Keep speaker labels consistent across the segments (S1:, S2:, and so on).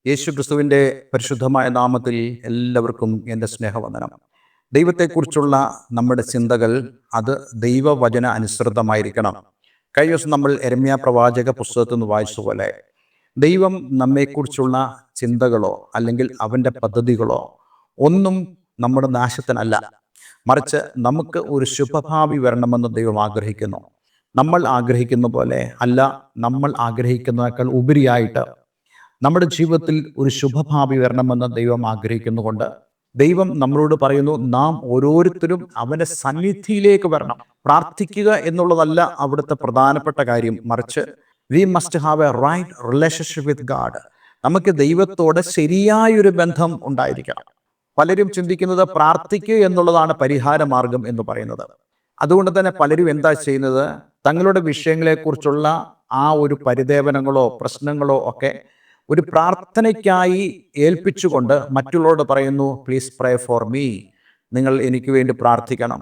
S1: യേശുക്രിസ്തുവിൻ്റെ പരിശുദ്ധമായ നാമത്തിൽ എല്ലാവർക്കും എൻ്റെ സ്നേഹവന്ദനം. ദൈവത്തെക്കുറിച്ചുള്ള നമ്മുടെ ചിന്തകൾ അത് ദൈവവചന അനുസൃതമായിരിക്കണം. കഴിഞ്ഞ ദിവസം നമ്മൾ യെരമ്യാ പ്രവാചക പുസ്തകത്തിൽ നിന്ന് വായിച്ചതുപോലെ ദൈവം നമ്മെക്കുറിച്ചുള്ള ചിന്തകളോ അല്ലെങ്കിൽ അവൻ്റെ പദ്ധതികളോ ഒന്നും നമ്മുടെ നാശത്തിനല്ല, മറിച്ച് നമുക്ക് ഒരു ശുഭഭാവി വരണമെന്ന് ദൈവം ആഗ്രഹിക്കുന്നു. നമ്മൾ ആഗ്രഹിക്കുന്ന പോലെ അല്ല, നമ്മൾ ആഗ്രഹിക്കുന്നതിനേക്കാൾ ഉപരിയായിട്ട് നമ്മുടെ ജീവിതത്തിൽ ഒരു ശുഭഭാവി വരണമെന്ന് ദൈവം ആഗ്രഹിക്കുന്നുകൊണ്ട് ദൈവം നമ്മളോട് പറയുന്നു, നാം ഓരോരുത്തരും അവൻ്റെ സന്നിധിയിലേക്ക് വരണം. പ്രാർത്ഥിക്കുക എന്നുള്ളതല്ല അവിടുത്തെ പ്രധാനപ്പെട്ട കാര്യം, മറിച്ച് we must have a right relationship with God. നമുക്ക് ദൈവത്തോട് ശരിയായൊരു ബന്ധം ഉണ്ടായിരിക്കണം. പലരും ചിന്തിക്കുന്നത് പ്രാർത്ഥിക്കുക എന്നുള്ളതാണ് പരിഹാര മാർഗം എന്ന് പറയുന്നത്. അതുകൊണ്ട് തന്നെ പലരും എന്താ ചെയ്യുന്നത്, തങ്ങളുടെ വിഷയങ്ങളെക്കുറിച്ചുള്ള ആ ഒരു പരിദേവനങ്ങളോ പ്രശ്നങ്ങളോ ഒക്കെ ഒരു പ്രാർത്ഥനയ്ക്കായി ഏൽപ്പിച്ചുകൊണ്ട് മറ്റുള്ളവരോട് പറയുന്നു, പ്ലീസ് പ്രേ ഫോർ മീ, നിങ്ങൾ എനിക്ക് വേണ്ടി പ്രാർത്ഥിക്കണം.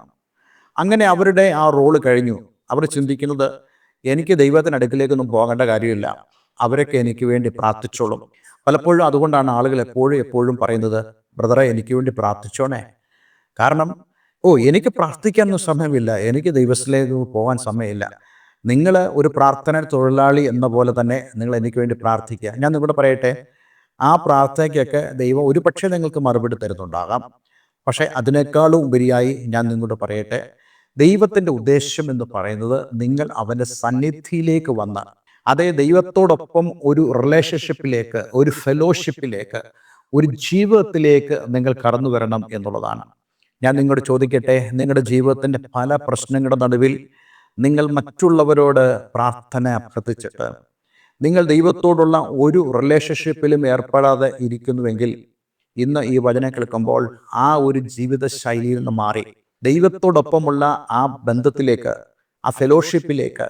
S1: അങ്ങനെ അവരുടെ ആ റോള് കഴിഞ്ഞു. അവർ ചിന്തിക്കുന്നത്, എനിക്ക് ദൈവത്തിൻ്റെ അടുക്കിലേക്കൊന്നും പോകേണ്ട കാര്യമില്ല, അവരൊക്കെ എനിക്ക് വേണ്ടി പ്രാർത്ഥിച്ചോളും. പലപ്പോഴും അതുകൊണ്ടാണ് ആളുകൾ എപ്പോഴും പറയുന്നത്, ബ്രദറെ എനിക്ക് വേണ്ടി പ്രാർത്ഥിച്ചോണേ. കാരണം എനിക്ക് പ്രാർത്ഥിക്കാനൊന്നും സമയമില്ല, എനിക്ക് ദൈവത്തിലേക്ക് പോകാൻ സമയമില്ല. നിങ്ങൾ ഒരു പ്രാർത്ഥന തൊഴിലാളി എന്ന പോലെ തന്നെ നിങ്ങൾ എനിക്ക് വേണ്ടി പ്രാർത്ഥിക്കുക. ഞാൻ നിങ്ങളോട് പറയട്ടെ, ആ പ്രാർത്ഥനയ്ക്കൊക്കെ ദൈവം ഒരു പക്ഷേ നിങ്ങൾക്ക് മറുപടി തരുന്നുണ്ടാകാം. പക്ഷേ അതിനേക്കാളും ഉപരിയായി ഞാൻ നിങ്ങളോട് പറയട്ടെ, ദൈവത്തിൻ്റെ ഉദ്ദേശം എന്ന് പറയുന്നത് നിങ്ങൾ അവൻ്റെ സന്നിധിയിലേക്ക് വന്ന്, അതേ ദൈവത്തോടൊപ്പം ഒരു റിലേഷൻഷിപ്പിലേക്ക്, ഒരു ഫെലോഷിപ്പിലേക്ക്, ഒരു ജീവിതത്തിലേക്ക് നിങ്ങൾ കടന്നു വരണം എന്നുള്ളതാണ്. ഞാൻ നിങ്ങളോട് ചോദിക്കട്ടെ, നിങ്ങളുടെ ജീവിതത്തിൻ്റെ പല പ്രശ്നങ്ങളുടെ നടുവിൽ നിങ്ങൾ മറ്റുള്ളവരോട് പ്രാർത്ഥന അഭ്യർത്ഥിച്ചിട്ട് നിങ്ങൾ ദൈവത്തോടുള്ള ഒരു റിലേഷൻഷിപ്പിലും ഏർപ്പെടാതെ ഇരിക്കുന്നുവെങ്കിൽ, ഇന്ന് ഈ വചനം കേൾക്കുമ്പോൾ ആ ഒരു ജീവിത ശൈലിയിൽ നിന്ന് മാറി ദൈവത്തോടൊപ്പമുള്ള ആ ബന്ധത്തിലേക്ക്, ആ ഫെലോഷിപ്പിലേക്ക്,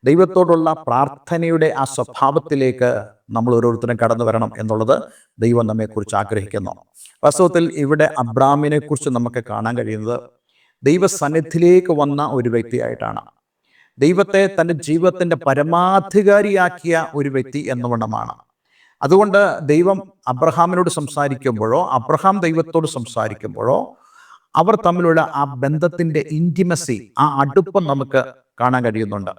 S1: ദൈവത്തോടുള്ള പ്രാർത്ഥനയുടെ ആ സ്വഭാവത്തിലേക്ക് നമ്മൾ ഓരോരുത്തരും കടന്നു വരണം എന്നുള്ളത് ദൈവം നമ്മെക്കുറിച്ച് ആഗ്രഹിക്കുന്നു. വാസ്തവത്തിൽ ഇവിടെ അബ്രാമിനെ കുറിച്ച് നമുക്ക് കാണാൻ കഴിയുന്നത് ദൈവസന്നിധിയിലേക്ക് വന്ന ഒരു വ്യക്തിയായിട്ടാണ്. ദൈവത്തെ തൻ്റെ ജീവിതത്തിൻ്റെ പരമാധികാരിയാക്കിയ ഒരു വ്യക്തി എന്നവണ്ണമാണ്. അതുകൊണ്ട് ദൈവം അബ്രഹാമിനോട് സംസാരിക്കുമ്പോഴോ അബ്രഹാം ദൈവത്തോട് സംസാരിക്കുമ്പോഴോ അവർ തമ്മിലുള്ള ആ ബന്ധത്തിൻ്റെ ഇൻറ്റിമസി, ആ അടുപ്പം നമുക്ക് കാണാൻ കഴിയുന്നുണ്ട്.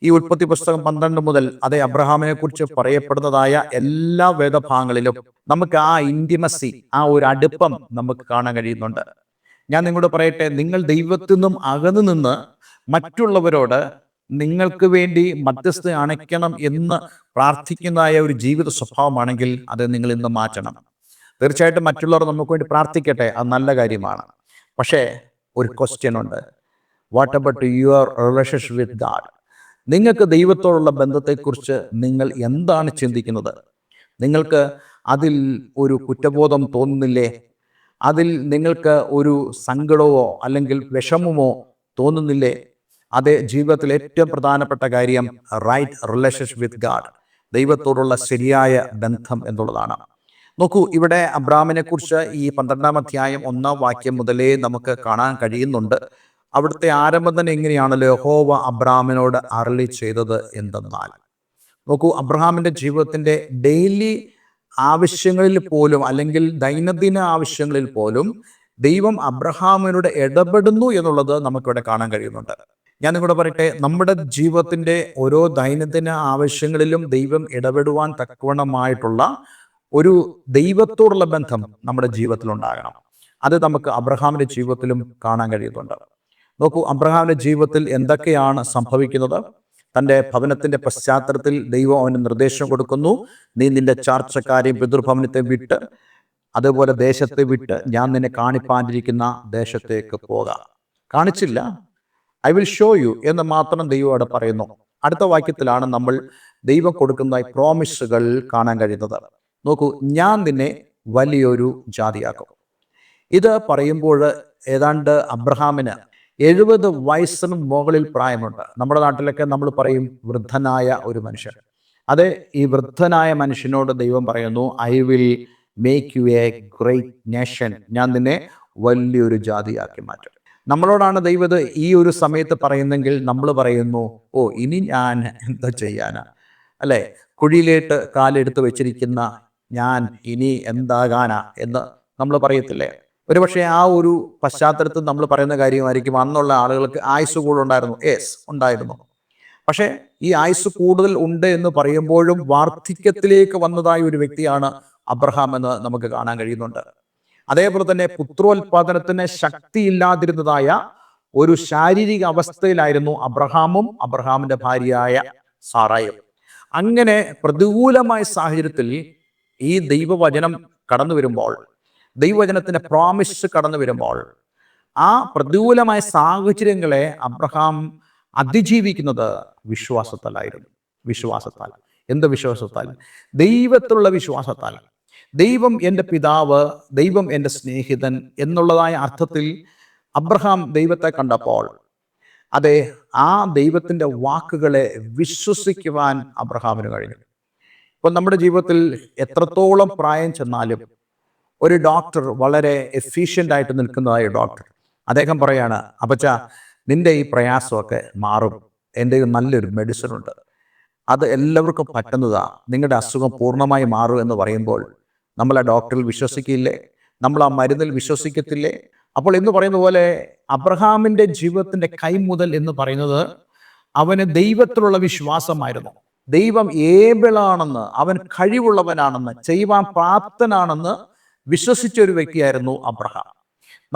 S1: ഈ ഉൽപ്പത്തി പുസ്തകം 12 മുതൽ അതേ അബ്രഹാമിനെ കുറിച്ച് പറയപ്പെടുന്നതായ എല്ലാ വേദഭാഗങ്ങളിലും നമുക്ക് ആ ഇൻറ്റിമസി, ആ ഒരു അടുപ്പം നമുക്ക് കാണാൻ കഴിയുന്നുണ്ട്. ഞാൻ നിങ്ങളോട് പറയട്ടെ, നിങ്ങൾ ദൈവത്തിൽ നിന്നും അകന്നു നിന്ന് മറ്റുള്ളവരോട് നിങ്ങൾക്ക് വേണ്ടി മധ്യസ്ഥ അണയ്ക്കണം എന്ന് പ്രാർത്ഥിക്കുന്നതായ ഒരു ജീവിത സ്വഭാവമാണെങ്കിൽ അത് നിങ്ങൾ ഇന്ന് മാറ്റണം. തീർച്ചയായിട്ടും മറ്റുള്ളവർ നമുക്ക് വേണ്ടി പ്രാർത്ഥിക്കട്ടെ, അത് നല്ല കാര്യമാണ്. പക്ഷേ ഒരു ക്വസ്റ്റ്യൻ ഉണ്ട്, what about your relationship with God? നിങ്ങൾക്ക് ദൈവത്തോടുള്ള ബന്ധത്തെക്കുറിച്ച് നിങ്ങൾ എന്താണ് ചിന്തിക്കുന്നത്? നിങ്ങൾക്ക് അതിൽ ഒരു കുറ്റബോധം തോന്നുന്നില്ലേ? അതിൽ നിങ്ങൾക്ക് ഒരു സങ്കടമോ അല്ലെങ്കിൽ വിഷമമോ തോന്നുന്നില്ലേ? അതേ, ജീവിതത്തിൽ ഏറ്റവും പ്രധാനപ്പെട്ട കാര്യം റൈറ്റ് റിലേഷൻഷിപ്പ് വിത്ത് ഗാഡ്, ദൈവത്തോടുള്ള ശരിയായ ബന്ധം എന്നുള്ളതാണ്. നോക്കൂ, ഇവിടെ അബ്രാമിനെ കുറിച്ച് ഈ 12-ാം അധ്യായം 1-ാം വാക്യം മുതലേ നമുക്ക് കാണാൻ കഴിയുന്നുണ്ട്. അവിടുത്തെ ആരംഭം തന്നെ എങ്ങനെയാണല്ലോ, യഹോവ അബ്രാമിനോട് അരുളി ചെയ്തത് എന്തെന്നാൽ. നോക്കൂ, അബ്രഹാമിൻ്റെ ജീവിതത്തിൻ്റെ ഡെയിലി ആവശ്യങ്ങളിൽ പോലും അല്ലെങ്കിൽ ദൈനംദിന ആവശ്യങ്ങളിൽ പോലും ദൈവം അബ്രഹാമിനോട് ഇടപെടുന്നു എന്നുള്ളത് നമുക്കിവിടെ കാണാൻ കഴിയുന്നുണ്ട്. ഞാൻ നിങ്ങളോട് പറയട്ടെ, നമ്മുടെ ജീവിതത്തിൻ്റെ ഓരോ ദൈനംദിന ആവശ്യങ്ങളിലും ദൈവം ഇടപെടുവാൻ തക്കവണ്ണമായിട്ടുള്ള ഒരു ദൈവത്തോടുള്ള ബന്ധം നമ്മുടെ ജീവിതത്തിൽ ഉണ്ടാകണം. അത് നമുക്ക് അബ്രഹാമിൻ്റെ ജീവിതത്തിലും കാണാൻ കഴിയുന്നുണ്ട്. നോക്കൂ, അബ്രഹാമിൻ്റെ ജീവിതത്തിൽ എന്തൊക്കെയാണ് സംഭവിക്കുന്നത്? തൻ്റെ ഭവനത്തിൻ്റെ പശ്ചാത്തലത്തിൽ ദൈവം അവന് നിർദ്ദേശം കൊടുക്കുന്നു, നീ നിന്റെ ചാർച്ചക്കാരെയും പിതൃഭവനത്തെ വിട്ട്, അതുപോലെ ദേശത്തെ വിട്ട് ഞാൻ നിന്നെ കാണിപ്പാനിരിക്കുന്ന ദേശത്തേക്ക് പോകാം. കാണിച്ചില്ല, ഐ വിൽ ഷോ യു എന്ന് മാത്രം ദൈവം അവിടെ പറയുന്നു. അടുത്ത വാക്യത്തിലാണ് നമ്മൾ ദൈവം കൊടുക്കുന്ന പ്രോമിസുകൾ കാണാൻ കഴിയുന്നത്. നോക്കൂ, ഞാൻ നിന്നെ വലിയൊരു ജാതിയാക്കും. ഇത് പറയുമ്പോൾ ഏതാണ്ട് അബ്രഹാമിന് 70 വയസ്സിന് മുകളിൽ പ്രായമുണ്ട്. നമ്മുടെ നാട്ടിലൊക്കെ നമ്മൾ പറയും വൃദ്ധനായ ഒരു മനുഷ്യൻ. അതെ, ഈ വൃദ്ധനായ മനുഷ്യനോട് ദൈവം പറയുന്നു, I will make you A great nation, ഞാൻ നിന്നെ വലിയൊരു ജാതിയാക്കി മാറ്റും. നമ്മളോടാണ് ദൈവം ഇത് ഈ ഒരു സമയത്ത് പറയുന്നെങ്കിൽ നമ്മൾ പറയുന്നു, ഇനി ഞാൻ എന്താ ചെയ്യാനാ, അല്ലേ? കുഴിയിലേട്ട് കാലെടുത്ത് വെച്ചിരിക്കുന്ന ഞാൻ ഇനി എന്താകാനാ എന്ന് നമ്മൾ പറയത്തില്ലേ? ഒരുപക്ഷെ ആ ഒരു പശ്ചാത്തലത്തിൽ നമ്മൾ പറയുന്ന കാര്യമായിരിക്കും അന്നുള്ള ആളുകൾക്ക് ആയുസ് കൂടുതലുണ്ടായിരുന്നു. യെസ്, ഉണ്ടായിരുന്നു. പക്ഷേ ഈ ആയുസ് കൂടുതൽ ഉണ്ട് എന്ന് പറയുമ്പോഴും വാർദ്ധക്യത്തിലേക്ക് വന്നതായ ഒരു വ്യക്തിയാണ് അബ്രഹാം എന്ന് നമുക്ക് കാണാൻ കഴിയുന്നുണ്ട്. അതേപോലെ തന്നെ പുത്രോത്പാദനത്തിന് ശക്തിയില്ലാതിരുന്നതായ ഒരു ശാരീരിക അവസ്ഥയിലായിരുന്നു അബ്രഹാമും അബ്രഹാമിന്റെ ഭാര്യയായ സാറായും. അങ്ങനെ പ്രതികൂലമായ സാഹചര്യത്തിൽ ഈ ദൈവവചനം കടന്നു വരുമ്പോൾ, ദൈവവചനത്തിന്റെ പ്രോമിസ് കടന്നു വരുമ്പോൾ, ആ പ്രതികൂലമായ സാഹചര്യങ്ങളെ അബ്രഹാം അതിജീവിക്കുന്നത് വിശ്വാസത്താലായിരുന്നു. വിശ്വാസത്താൽ. എന്ത് വിശ്വാസത്താൽ? ദൈവത്തിലുള്ള വിശ്വാസത്താൽ. ദൈവം എൻ്റെ പിതാവ്, ദൈവം എൻ്റെ സ്നേഹിതൻ എന്നുള്ളതായ അർത്ഥത്തിൽ അബ്രഹാം ദൈവത്തെ കണ്ടപ്പോൾ അതെ, ആ ദൈവത്തിൻ്റെ വാക്കുകളെ വിശ്വസിക്കുവാൻ അബ്രഹാമിന് കഴിഞ്ഞു. ഇപ്പം നമ്മുടെ ജീവിതത്തിൽ എത്രത്തോളം പ്രായം ചെന്നാലും ഒരു ഡോക്ടർ, വളരെ എഫിഷ്യൻ്റ് ആയിട്ട് നിൽക്കുന്നതായ ഡോക്ടർ, അദ്ദേഹം പറയാണ്, അപ്പച്ച നിന്റെ ഈ പ്രയാസമൊക്കെ മാറും, എൻ്റെ നല്ലൊരു മെഡിസിൻ ഉണ്ട്, അത് എല്ലാവർക്കും പറ്റുന്നതാണ്, നിങ്ങളുടെ അസുഖം പൂർണ്ണമായി മാറും എന്ന് പറയുമ്പോൾ നമ്മൾ ആ ഡോക്ടറിൽ വിശ്വസിക്കില്ലേ? നമ്മൾ ആ മരുന്നിൽ വിശ്വസിക്കത്തില്ലേ? അപ്പോൾ എന്ന് പറയുന്ന പോലെ അബ്രഹാമിൻ്റെ ജീവിതത്തിൻ്റെ കൈമുതൽ എന്ന് പറയുന്നത് അവന് ദൈവത്തിലുള്ള വിശ്വാസമായിരുന്നു. ദൈവം ഏബിളാണെന്ന്, അവൻ കഴിവുള്ളവനാണെന്ന്, ചെയ്യുവാൻ പ്രാപ്തനാണെന്ന് വിശ്വസിച്ച ഒരു വ്യക്തിയായിരുന്നു അബ്രഹാം.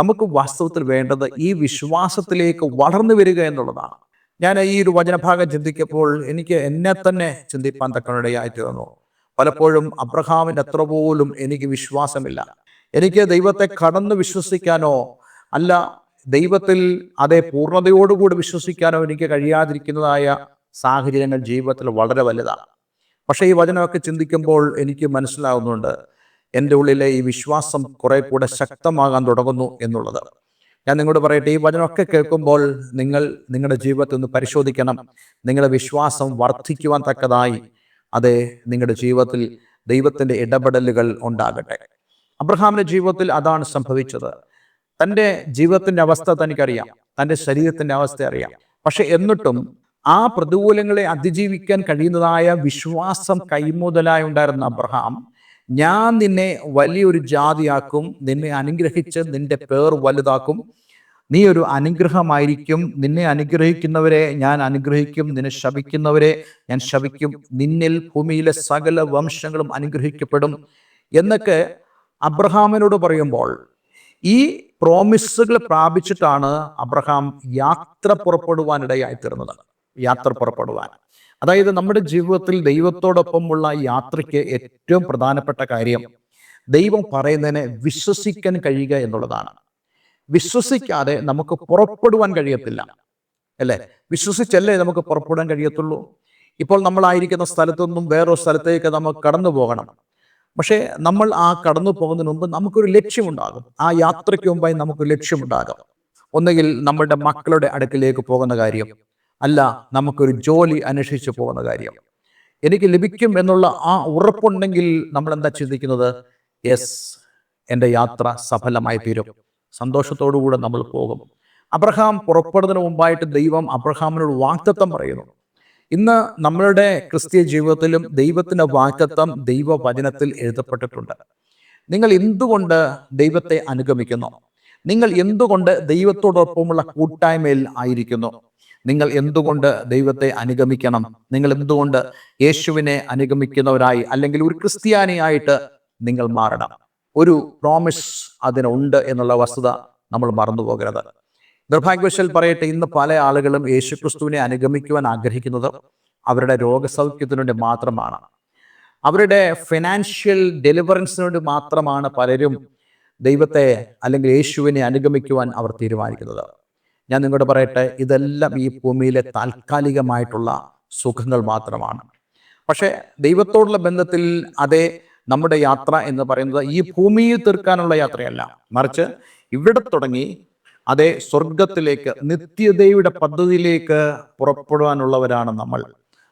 S1: നമുക്ക് വാസ്തവത്തിൽ വേണ്ടത് ഈ വിശ്വാസത്തിലേക്ക് വളർന്നു വരിക എന്നുള്ളതാണ്. ഞാൻ ഈ ഒരു വചനഭാഗം ചിന്തിക്കുമ്പോൾ എനിക്ക് എന്നെ തന്നെ ചിന്തിപ്പാൻ തക്കനിടയായിട്ട് തന്നു. പലപ്പോഴും അബ്രഹാമിൻ്റെ അത്ര പോലും എനിക്ക് വിശ്വാസമില്ല. എനിക്ക് ദൈവത്തെ കടന്ന് വിശ്വസിക്കാനോ അല്ല ദൈവത്തിൽ അതേ പൂർണ്ണതയോടുകൂടി വിശ്വസിക്കാനോ എനിക്ക് കഴിയാതിരിക്കുന്നതായ സാഹചര്യങ്ങൾ ജീവിതത്തിൽ വളരെ വലുതാണ്. പക്ഷേ ഈ വചനമൊക്കെ ചിന്തിക്കുമ്പോൾ എനിക്ക് മനസ്സിലാവുന്നുണ്ട് എൻ്റെ ഉള്ളിലെ ഈ വിശ്വാസം കുറെ കൂടെ ശക്തമാകാൻ തുടങ്ങുന്നു എന്നുള്ളത്. ഞാൻ നിങ്ങളോട് പറയട്ടെ, ഈ വചനമൊക്കെ കേൾക്കുമ്പോൾ നിങ്ങൾ നിങ്ങളുടെ ജീവിതത്തിൽ ഒന്ന് പരിശോധിക്കണം. നിങ്ങളുടെ വിശ്വാസം വർദ്ധിക്കുവാൻ തക്കതായി അതെ നിങ്ങളുടെ ജീവിതത്തിൽ ദൈവത്തിൻ്റെ ഇടപെടലുകൾ ഉണ്ടാകട്ടെ. അബ്രഹാമിന്റെ ജീവിതത്തിൽ അതാണ് സംഭവിച്ചത്. തൻ്റെ ജീവിതത്തിൻ്റെ അവസ്ഥ തനിക്കറിയാം, തൻ്റെ ശരീരത്തിൻ്റെ അവസ്ഥ അറിയാം. പക്ഷെ എന്നിട്ടും ആ പ്രതികൂലങ്ങളെ അതിജീവിക്കാൻ കഴിയുന്നതായ വിശ്വാസം കൈമുതലായി ഉണ്ടായിരുന്ന അബ്രഹാം, ഞാൻ നിന്നെ വലിയൊരു ജാതിയാക്കും, നിന്നെ അനുഗ്രഹിച്ച് നിന്റെ പേർ വലുതാക്കും, നീ ഒരു അനുഗ്രഹമായിരിക്കും, നിന്നെ അനുഗ്രഹിക്കുന്നവരെ ഞാൻ അനുഗ്രഹിക്കും, നിന്നെ ശപിക്കുന്നവരെ ഞാൻ ശപിക്കും, നിന്നിൽ ഭൂമിയിലെ സകല വംശങ്ങളും അനുഗ്രഹിക്കപ്പെടും എന്നൊക്കെ അബ്രഹാമിനോട് പറയുമ്പോൾ ഈ പ്രോമിസുകൾ പ്രാപിച്ചിട്ടാണ് അബ്രഹാം യാത്ര പുറപ്പെടുവാനിടയായി തീർന്നത്. യാത്ര പുറപ്പെടുവാൻ, അതായത് നമ്മുടെ ജീവിതത്തിൽ ദൈവത്തോടൊപ്പമുള്ള യാത്രയ്ക്ക് ഏറ്റവും പ്രധാനപ്പെട്ട കാര്യം ദൈവം പറയുന്നതിനെ വിശ്വസിക്കാൻ കഴിയുക എന്നുള്ളതാണ്. വിശ്വസിക്കാതെ നമുക്ക് പുറപ്പെടുവാൻ കഴിയത്തില്ല, അല്ലേ? വിശ്വസിച്ചല്ലേ നമുക്ക് പുറപ്പെടാൻ കഴിയത്തുള്ളൂ. ഇപ്പോൾ നമ്മളായിരിക്കുന്ന സ്ഥലത്തുനിന്നും വേറൊരു സ്ഥലത്തേക്ക് നമുക്ക് കടന്നു പോകണം. പക്ഷേ നമ്മൾ ആ കടന്നു പോകുന്നതിന് മുമ്പ് നമുക്കൊരു ലക്ഷ്യമുണ്ടാകും. ആ യാത്രയ്ക്ക് മുമ്പായി നമുക്കൊരു ലക്ഷ്യമുണ്ടാകും. ഒന്നുകിൽ നമ്മുടെ മക്കളുടെ അടുക്കിലേക്ക് പോകുന്ന കാര്യം, അല്ല നമുക്കൊരു ജോലി അന്വേഷിച്ച് പോകുന്ന കാര്യം. എനിക്ക് ലഭിക്കും എന്നുള്ള ആ ഉറപ്പുണ്ടെങ്കിൽ നമ്മൾ എന്താ ചിന്തിക്കുന്നത്? യെസ്, എൻ്റെ യാത്ര സഫലമായി തീരും, സന്തോഷത്തോടുകൂടെ നമ്മൾ പോകും. അബ്രഹാം പുറപ്പെടുന്നതിന് മുമ്പായിട്ട് ദൈവം അബ്രഹാമിനോട് വാഗ്ദത്തം പറയുന്നു. ഇന്ന് നമ്മളുടെ ക്രിസ്തീയ ജീവിതത്തിലും ദൈവത്തിൻ്റെ വാഗ്ദത്തം ദൈവവചനത്തിൽ എഴുതപ്പെട്ടിട്ടുണ്ട്. നിങ്ങൾ എന്തുകൊണ്ട് ദൈവത്തെ അനുഗമിക്കുന്നു? നിങ്ങൾ എന്തുകൊണ്ട് ദൈവത്തോടൊപ്പമുള്ള കൂട്ടായ്മയിൽ ആയിരിക്കുന്നു? നിങ്ങൾ എന്തുകൊണ്ട് ദൈവത്തെ അനുഗമിക്കണം? നിങ്ങൾ എന്തുകൊണ്ട് യേശുവിനെ അനുഗമിക്കുന്നവരായി അല്ലെങ്കിൽ ഒരു ക്രിസ്ത്യാനിയായിട്ട് നിങ്ങൾ മാറണം? ഒരു പ്രോമിസ് അതിനുണ്ട് എന്നുള്ള വസ്തുത നമ്മൾ മറന്നു പോകരുത്. നിർഭാഗ്യവശാൽ പറയട്ടെ, ഇന്ന് പല ആളുകളും യേശുക്രിസ്തുവിനെ അനുഗമിക്കുവാൻ ആഗ്രഹിക്കുന്നത് അവരുടെ രോഗസൗഖ്യത്തിനു വേണ്ടി മാത്രമാണ്, അവരുടെ ഫിനാൻഷ്യൽ ഡെലിവറൻസിന് വേണ്ടി മാത്രമാണ് പലരും ദൈവത്തെ അല്ലെങ്കിൽ യേശുവിനെ അനുഗമിക്കുവാൻ അവർ തീരുമാനിക്കുന്നത്. ഞാൻ നിങ്ങളോട് പറയട്ടെ, ഇതെല്ലാം ഈ ഭൂമിയിലെ താൽക്കാലികമായിട്ടുള്ള സുഖങ്ങൾ മാത്രമാണ്. പക്ഷേ ദൈവത്തോടുള്ള ബന്ധത്തിൽ അതേ നമ്മുടെ യാത്ര എന്ന് പറയുന്നത് ഈ ഭൂമിയിൽ തീർക്കാനുള്ള യാത്രയല്ല, മറിച്ച് ഇവിടെ തുടങ്ങി അതേ സ്വർഗത്തിലേക്ക്, നിത്യതയുടെ പദ്ധതിയിലേക്ക് പുറപ്പെടുവാനുള്ളവരാണ് നമ്മൾ.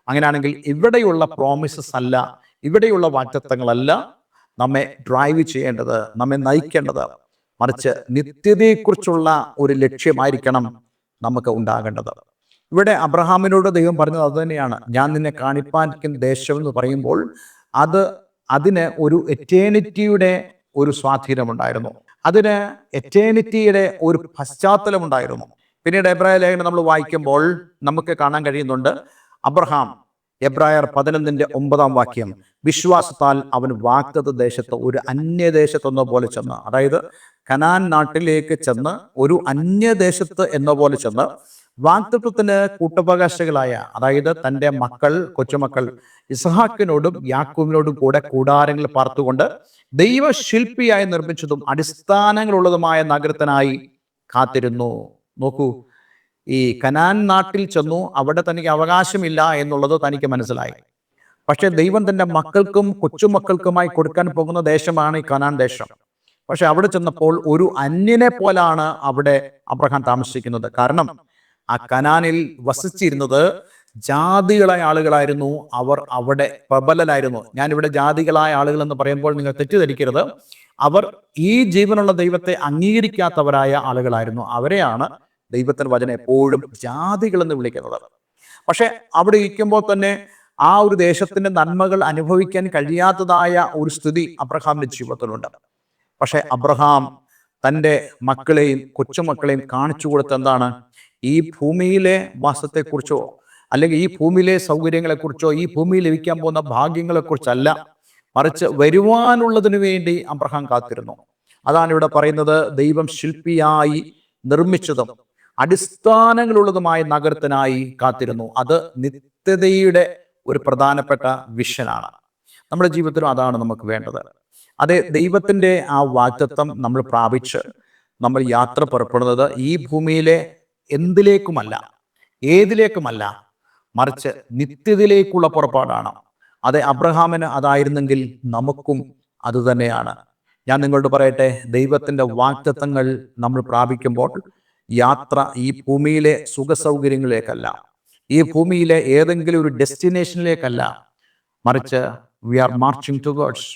S1: അങ്ങനെയാണെങ്കിൽ ഇവിടെയുള്ള പ്രോമിസസ് അല്ല, ഇവിടെയുള്ള വാഗ്ദത്തങ്ങളല്ല നമ്മെ ഡ്രൈവ് ചെയ്യേണ്ടത്, നമ്മെ നയിക്കേണ്ടത്, മറിച്ച് നിത്യതയെക്കുറിച്ചുള്ള ഒരു ലക്ഷ്യമായിരിക്കണം നമുക്ക് ഉണ്ടാകേണ്ടത്. ഇവിടെ അബ്രഹാമിനോട് ദൈവം പറഞ്ഞത് അതുതന്നെയാണ്. ഞാൻ നിന്നെ കാണിപ്പാനിരിക്കുന്ന ദേശം എന്ന് പറയുമ്പോൾ അത് അതിന് ഒരു എറ്റേണിറ്റിയുടെ ഒരു സ്വാധീനമുണ്ടായിരുന്നു. അതിന് എറ്റേണിറ്റിയുടെ ഒരു പശ്ചാത്തലമുണ്ടായിരുന്നു. പിന്നീട് എബ്രായ ലേഖനം നമ്മൾ വായിക്കുമ്പോൾ നമുക്ക് കാണാൻ കഴിയുന്നുണ്ട്, അബ്രഹാം എബ്രായർ 11:9 വിശ്വാസത്താൽ അവൻ വാഗ്ദത്ത ദേശത്ത് ഒരു അന്യദേശത്തെന്ന പോലെ ചെന്ന്, അതായത് കനാൻ നാട്ടിലേക്ക് ചെന്ന് ഒരു അന്യദേശത്ത് എന്ന പോലെ ചെന്ന് വാഗ്ദത്തത്തിന് കൂട്ടവകാശികളായ, അതായത് തൻ്റെ കൊച്ചുമക്കൾ ഇസ്ഹാക്കിനോടും യാക്കോബിനോടും കൂടെ കൂടാരങ്ങൾ പാർത്തുകൊണ്ട് ദൈവശില്പിയായി നിർമ്മിച്ചതും അടിസ്ഥാനങ്ങളുള്ളതുമായ നഗരത്തിനായി കാത്തിരുന്നു. നോക്കൂ, ഈ കനാൻ നാട്ടിൽ ചെന്നു, അവിടെ തനിക്ക് അവകാശമില്ല എന്നുള്ളത് തനിക്ക് മനസ്സിലായി. പക്ഷെ ദൈവം തൻ്റെ മക്കൾക്കും കൊച്ചുമക്കൾക്കുമായി കൊടുക്കാൻ പോകുന്ന ദേശമാണ് ഈ കനാൻ ദേശം. പക്ഷെ അവിടെ ചെന്നപ്പോൾ ഒരു അന്യനെ പോലാണ് അവിടെ അബ്രഹാം താമസിക്കുന്നത്. കാരണം ആ കനാനിൽ വസിച്ചിരുന്നത് ജാതികളായ ആളുകളായിരുന്നു. അവർ അവിടെ പ്രബലരായിരുന്നു. ഞാനിവിടെ ജാതികളായ ആളുകൾ എന്ന് പറയുമ്പോൾ നിങ്ങൾ തെറ്റിദ്ധരിക്കരുത്. അവർ ഈ ജീവനുള്ള ദൈവത്തെ അംഗീകരിക്കാത്തവരായ ആളുകളായിരുന്നു. അവരെയാണ് ദൈവത്തിന്റെ വചനം എപ്പോഴും ജാതികൾ എന്ന് വിളിക്കുന്നത്. പക്ഷെ അവിടെ ഇരിക്കുമ്പോൾ തന്നെ ആ ഒരു ദേശത്തിന്റെ നന്മകൾ അനുഭവിക്കാൻ കഴിയാത്തതായ ഒരു സ്ഥിതി അബ്രഹാമിന്റെ ജീവിതത്തിലുണ്ട്. പക്ഷെ അബ്രഹാം തൻ്റെ മക്കളെയും കൊച്ചുമക്കളെയും കാണിച്ചു കൊടുത്ത എന്താണ്? ഈ ഭൂമിയിലെ വാസത്തെക്കുറിച്ചോ അല്ലെങ്കിൽ ഈ ഭൂമിയിലെ സൗകര്യങ്ങളെക്കുറിച്ചോ ഈ ഭൂമിയിൽ ലഭിക്കാൻ പോകുന്ന ഭാഗ്യങ്ങളെക്കുറിച്ചല്ല, മറിച്ച് വരുവാനുള്ളതിനു വേണ്ടി അബ്രഹാം കാത്തിരുന്നു. അതാണ് ഇവിടെ പറയുന്നത്, ദൈവം ശില്പിയായി നിർമ്മിച്ചതും അടിസ്ഥാനങ്ങളുള്ളതുമായ നഗരത്തിനായി കാത്തിരുന്നു. അത് നിത്യതയുടെ ഒരു പ്രധാനപ്പെട്ട വിഷനാണ്. നമ്മുടെ ജീവിതത്തിലും അതാണ് നമുക്ക് വേണ്ടത്. അതെ, ദൈവത്തിൻ്റെ ആ വാഗ്ദത്തം നമ്മൾ പ്രാപിച്ച് നമ്മൾ യാത്ര പുറപ്പെടുന്നത് ഈ ഭൂമിയിലെ എന്തിലേക്കുമല്ല, ഏതിലേക്കുമല്ല, മറിച്ച് നിത്യതയിലേക്കുള്ള പുറപ്പാടാണ്. അതെ, അബ്രഹാമിന് അതായിരുന്നെങ്കിൽ നമുക്കും അതുതന്നെയാണ്. ഞാൻ നിങ്ങളോട് പറയട്ടെ, ദൈവത്തിൻ്റെ വാഗ്ദത്തങ്ങൾ നമ്മൾ പ്രാപിക്കുമ്പോൾ യാത്ര ഈ ഭൂമിയിലെ സുഖസൗകര്യങ്ങളിലേക്കല്ല, ഈ ഭൂമിയിലെ ഏതെങ്കിലും ഒരു ഡെസ്റ്റിനേഷനിലേക്കല്ല, മറിച്ച് we are marching towards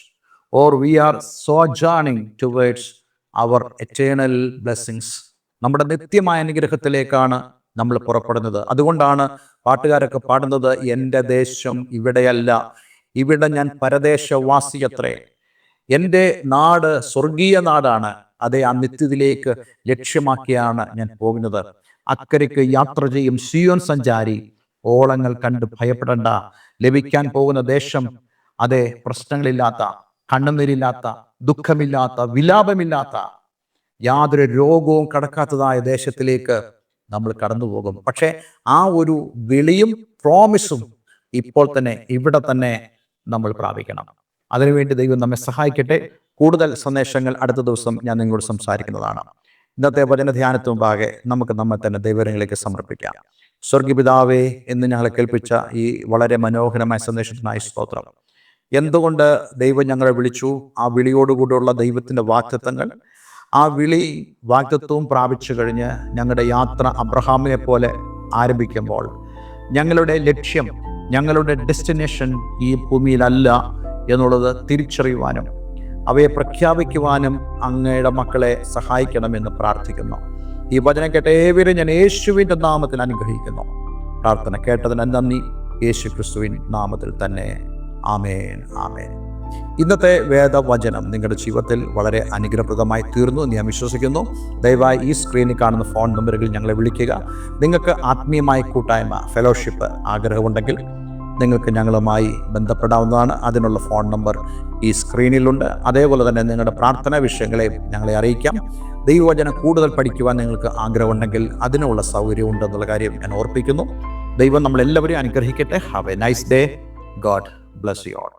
S1: or we are sojourning towards our eternal blessings. നമ്മുടെ നിത്യമായ അനുഗ്രഹത്തിലേക്കാണ് നമ്മൾ പുറപ്പെടുന്നത്. അതുകൊണ്ടാണ് പാട്ടുകാരൊക്കെ പാടുന്നത്, എൻ്റെ ദേശം ഇവിടെയല്ല, ഇവിടെ ഞാൻ പരദേശവാസിയത്രേ, എൻ്റെ നാട് സ്വർഗീയ നാടാണ്, അതേ ആ നിത്യത്തിലേക്ക് ലക്ഷ്യമാക്കിയാണ് ഞാൻ പോകുന്നത്. അക്കരയ്ക്ക് യാത്ര ചെയ്യും സിയോൻ സഞ്ചാരി, ഓളങ്ങൾ കണ്ട് ഭയപ്പെടേണ്ട, ലഭിക്കാൻ പോകുന്ന ദേശം അതേ പ്രശ്നങ്ങളില്ലാത്ത, കണ്ണുനീരില്ലാത്ത, ദുഃഖമില്ലാത്ത, വിലാപമില്ലാത്ത, യാതൊരു രോഗവും കടക്കാത്തതായ ദേശത്തിലേക്ക് നമ്മൾ കടന്നു പോകും. പക്ഷെ ആ ഒരു വിളിയും പ്രോമിസും ഇപ്പോൾ തന്നെ ഇവിടെ തന്നെ നമ്മൾ പ്രാപിക്കണം. അതിനുവേണ്ടി ദൈവം നമ്മെ സഹായിക്കട്ടെ. കൂടുതൽ സന്ദേശങ്ങൾ അടുത്ത ദിവസം ഞാൻ നിങ്ങളോട് സംസാരിക്കുന്നതാണ്. ഇന്നത്തെ വചന ധ്യാനത്തിന് മുമ്പാകെ നമുക്ക് നമ്മെ തന്നെ ദൈവങ്ങളിലേക്ക് സമർപ്പിക്കാം. സ്വർഗപിതാവേ എന്ന് ഞങ്ങളെ കേൾപ്പിച്ച ഈ വളരെ മനോഹരമായ സന്ദേശത്തിനായി സ്തോത്രം. എന്തുകൊണ്ട് ദൈവം ഞങ്ങളെ വിളിച്ചു, ആ വിളിയോടുകൂടിയുള്ള ദൈവത്തിൻ്റെ വാഗ്ദത്തങ്ങൾ, ആ വിളി വാഗ്ദത്വവും പ്രാപിച്ചു കഴിഞ്ഞ് ഞങ്ങളുടെ യാത്ര അബ്രഹാമിനെ പോലെ ആരംഭിക്കുമ്പോൾ ഞങ്ങളുടെ ലക്ഷ്യം, ഞങ്ങളുടെ ഡെസ്റ്റിനേഷൻ ഈ ഭൂമിയിലല്ല എന്നുള്ളത് തിരിച്ചറിയുവാനും അവയെ പ്രഖ്യാപിക്കുവാനും അങ്ങയുടെ മക്കളെ സഹായിക്കണമെന്ന് പ്രാർത്ഥിക്കുന്നു. ഈ വചനം കേട്ട ഏവരും ഞാൻ യേശുവിൻ്റെ നാമത്തിൽ അനുഗ്രഹിക്കുന്നു. പ്രാർത്ഥന കേട്ടതിന് നന്ദി. യേശു ക്രിസ്തുവിൻ നാമത്തിൽ തന്നെ. ആമേൻ, ആമേൻ. ഇന്നത്തെ വേദവചനം നിങ്ങളുടെ ജീവിതത്തിൽ വളരെ അനുഗ്രഹപ്രദമായി തീർന്നു എന്ന് ഞാൻ വിശ്വസിക്കുന്നു. ദയവായി ഈ സ്ക്രീനിൽ കാണുന്ന ഫോൺ നമ്പറുകളിൽ ഞങ്ങളെ വിളിക്കുക. നിങ്ങൾക്ക് ആത്മീയമായ കൂട്ടായ്മ, ഫെലോഷിപ്പ് ആഗ്രഹമുണ്ടെങ്കിൽ നിങ്ങൾക്ക് ഞങ്ങളുമായി ബന്ധപ്പെടാവുന്നതാണ്. അതിനുള്ള ഫോൺ നമ്പർ ഈ സ്ക്രീനിലുണ്ട്. അതേപോലെ തന്നെ നിങ്ങളുടെ പ്രാർത്ഥനാ വിഷയങ്ങളെയും ഞങ്ങളെ അറിയിക്കാം. ദൈവവചനം കൂടുതൽ പഠിക്കുവാൻ നിങ്ങൾക്ക് ആഗ്രഹമുണ്ടെങ്കിൽ അതിനുള്ള സൗകര്യമുണ്ടെന്നുള്ള കാര്യം ഞാൻ ഓർപ്പിക്കുന്നു. ദൈവം നമ്മളെല്ലാവരെയും അനുഗ്രഹിക്കട്ടെ. Have A nice day. God bless you all.